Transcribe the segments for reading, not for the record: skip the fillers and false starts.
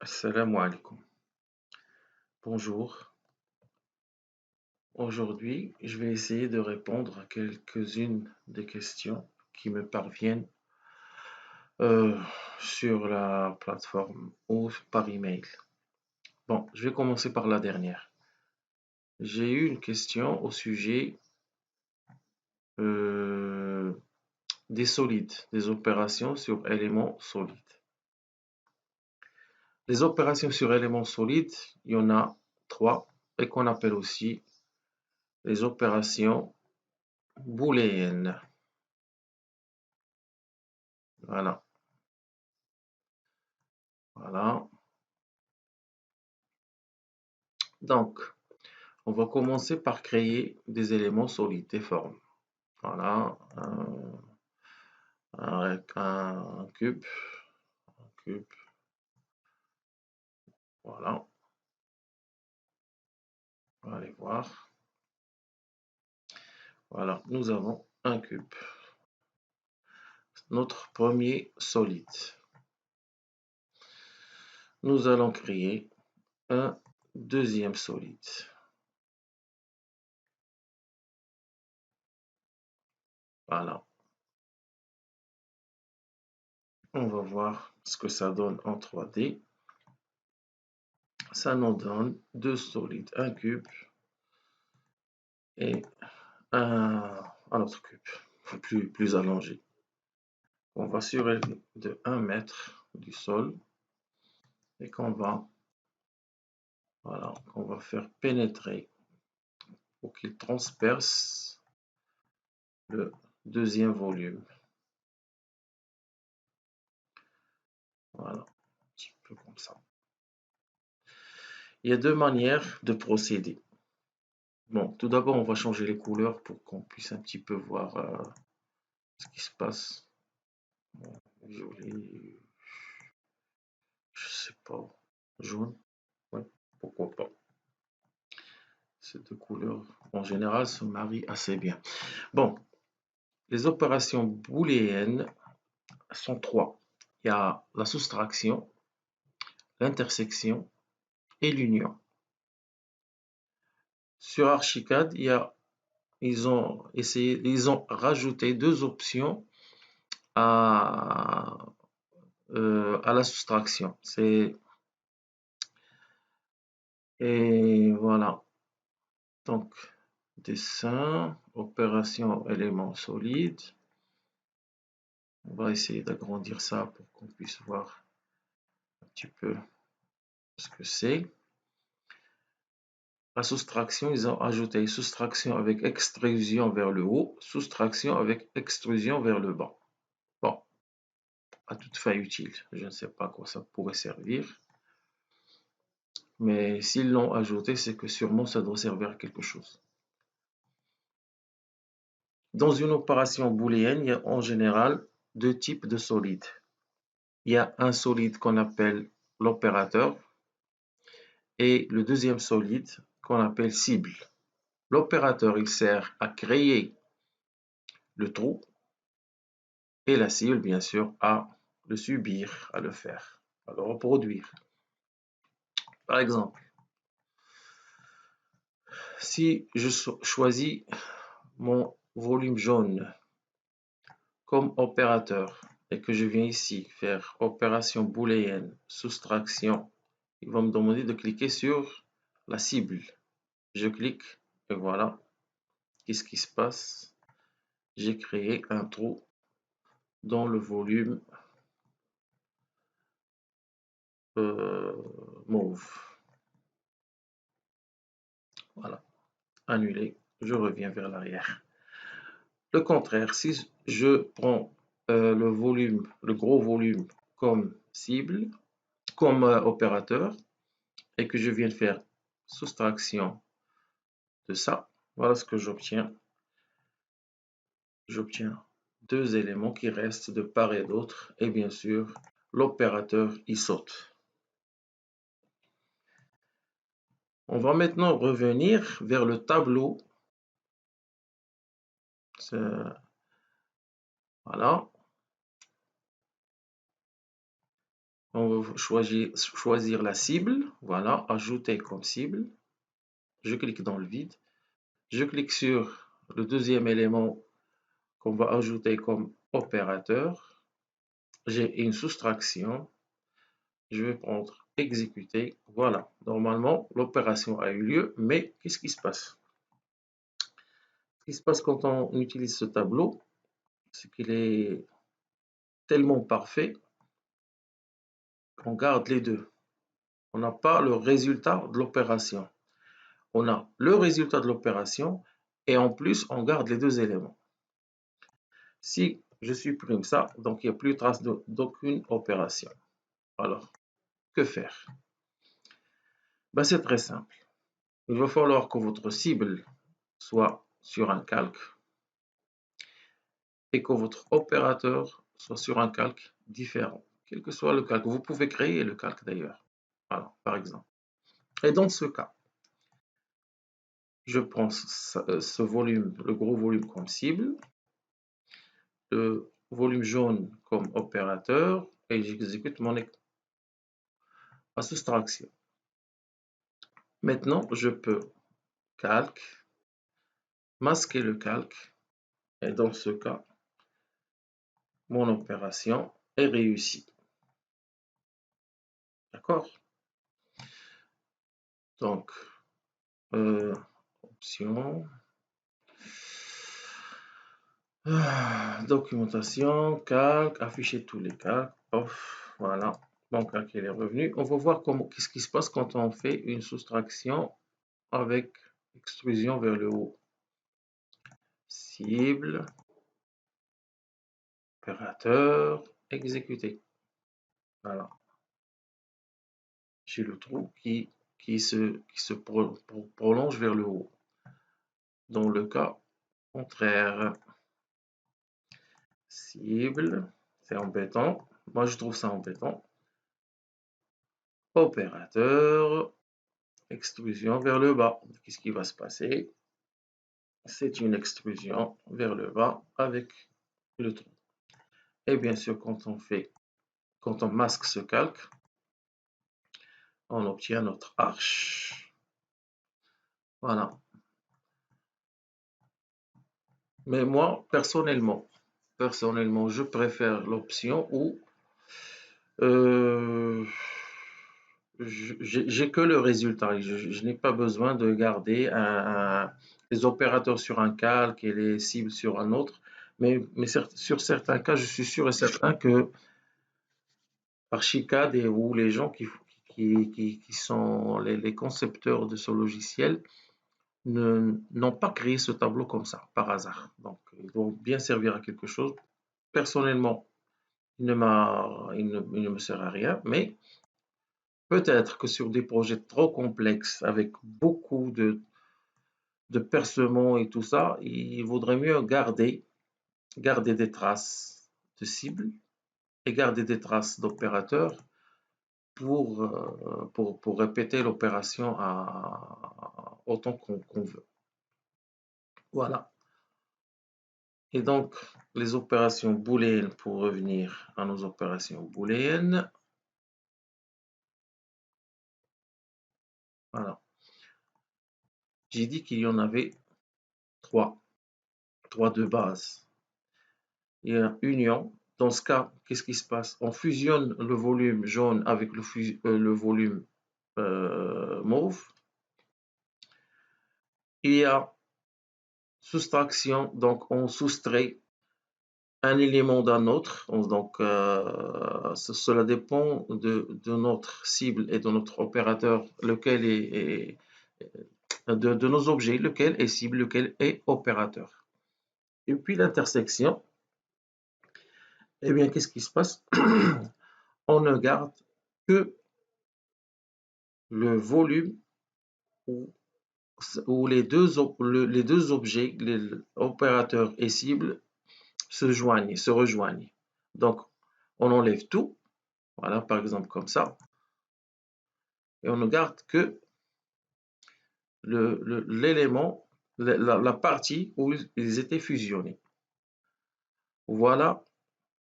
Assalamu alaikum. Bonjour. Aujourd'hui, je vais essayer de répondre à quelques-unes des questions qui me parviennent euh, sur la plateforme ou par email. Bon, je vais commencer par la dernière. J'ai eu une question au sujet euh, des solides, des opérations sur éléments solides. Les opérations sur éléments solides, il y en a trois et qu'on appelle aussi les opérations booléennes. Voilà. Voilà. Donc, on va commencer par créer des éléments solides, des formes. Voilà, un cube, cube, voilà, on va aller voir. Voilà, nous avons un cube, notre premier solide. Nous allons créer un deuxième solide. Voilà, on va voir ce que ça donne en 3D. Ça nous donne deux solides, un cube et un autre cube, plus allongé. On va surélever de 1 mètre du sol et qu'on va faire pénétrer pour qu'il transperce le deuxième volume. Voilà, un petit peu comme ça. Il y a deux manières de procéder. Bon, tout d'abord, on va changer les couleurs pour qu'on puisse un petit peu voir ce qui se passe. Bon, violet, je sais pas, jaune, ouais, pourquoi pas. Ces deux couleurs, en général, se marient assez bien. Bon, les opérations booléennes sont trois. Il y a la soustraction, l'intersection et l'union. Sur Archicad, ils ont rajouté deux options à, à la soustraction. Et voilà. Donc, dessin, opération élément solide. On va essayer d'agrandir ça pour qu'on puisse voir un petit peu ce que c'est. La soustraction, ils ont ajouté soustraction avec extrusion vers le haut, soustraction avec extrusion vers le bas. Bon, à toute fin utile. Je ne sais pas à quoi ça pourrait servir. Mais s'ils l'ont ajouté, c'est que sûrement ça doit servir à quelque chose. Dans une opération booléenne, il y a en général deux types de solides. Il y a un solide qu'on appelle l'opérateur et le deuxième solide qu'on appelle cible. L'opérateur, il sert à créer le trou et la cible, bien sûr, à le subir, à le faire, à le reproduire. Par exemple, si je choisis mon volume jaune comme opérateur et que je viens ici faire opération booléenne, soustraction, il va me demander de cliquer sur la cible. Je clique et voilà. Qu'est-ce qui se passe? J'ai créé un trou dans le volume mauve. Voilà. Annulé. Je reviens vers l'arrière. Le contraire, si je prends le gros volume comme cible, comme opérateur, et que je viens faire soustraction de ça, voilà ce que j'obtiens. J'obtiens deux éléments qui restent de part et d'autre, et bien sûr, l'opérateur y saute. On va maintenant revenir vers le tableau. Voilà. On va choisir la cible. Voilà, ajouter comme cible. Je clique dans le vide. Je clique sur le deuxième élément qu'on va ajouter comme opérateur. J'ai une soustraction. Je vais prendre exécuter. Voilà, normalement, l'opération a eu lieu, mais qu'est-ce qui se passe? Ce qui se passe quand on utilise ce tableau, c'est qu'il est tellement parfait qu'on garde les deux. On n'a pas le résultat de l'opération. On a le résultat de l'opération et en plus, on garde les deux éléments. Si je supprime ça, donc il n'y a plus trace d'aucune opération. Alors, que faire? Ben, c'est très simple. Il va falloir que votre cible soit sur un calque et que votre opérateur soit sur un calque différent, quel que soit le calque. Vous pouvez créer le calque d'ailleurs, voilà, par exemple. Et dans ce cas, je prends ce volume, le gros volume comme cible, le volume jaune comme opérateur et j'exécute ma soustraction. Maintenant, je peux calque, masquer le calque et dans ce cas, mon opération est réussie. D'accord? Donc, option, documentation, calque, afficher tous les calques, off, voilà, mon calque est revenu. On va voir qu'est-ce qui se passe quand on fait une soustraction avec extrusion vers le haut. Cible, opérateur, exécuter. Voilà. J'ai le trou qui se prolonge vers le haut. Dans le cas contraire, cible, c'est embêtant. Moi, je trouve ça embêtant. Opérateur, extrusion vers le bas. Qu'est-ce qui va se passer? C'est une extrusion vers le bas avec le trou. Et bien sûr, quand on masque ce calque, on obtient notre arche. Voilà. Mais moi, personnellement, je préfère l'option où j'ai que le résultat. Je n'ai pas besoin de garder les opérateurs sur un calque et les cibles sur un autre. Mais sur certains cas, je suis sûr et certain que Archicad ou les gens qui sont les concepteurs de ce logiciel n'ont pas créé ce tableau comme ça, par hasard. Donc, ils doivent bien servir à quelque chose. Personnellement, il ne me sert à rien, mais peut-être que sur des projets trop complexes, avec beaucoup de percements et tout ça, il vaudrait mieux garder des traces de cibles et garder des traces d'opérateurs pour répéter l'opération autant qu'on veut. Voilà. Et donc, les opérations booléennes, pour revenir à nos opérations booléennes. Voilà. J'ai dit qu'il y en avait trois de base. Il y a union. Dans ce cas, qu'est-ce qui se passe? On fusionne le volume jaune avec le volume mauve. Il y a soustraction, donc on soustrait un élément d'un autre. Donc, cela dépend de notre cible et de notre opérateur, lequel est de nos objets, lequel est cible, lequel est opérateur. Et puis l'intersection, eh bien, qu'est-ce qui se passe? On ne garde que le volume où les deux objets, opérateur et cible, se rejoignent. Donc, on enlève tout, voilà, par exemple comme ça, et on ne garde que l'élément, la partie où ils étaient fusionnés. Voilà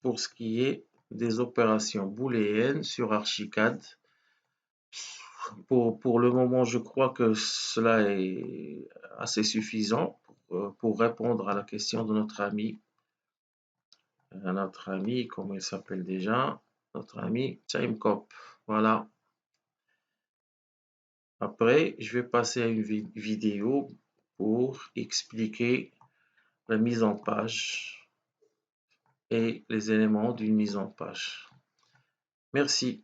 pour ce qui est des opérations booléennes sur Archicad. Pour le moment, je crois que cela est assez suffisant pour répondre à la question de notre ami. Comment il s'appelle déjà? Notre ami Timecop. Voilà. Après, je vais passer à une vidéo pour expliquer la mise en page et les éléments d'une mise en page. Merci.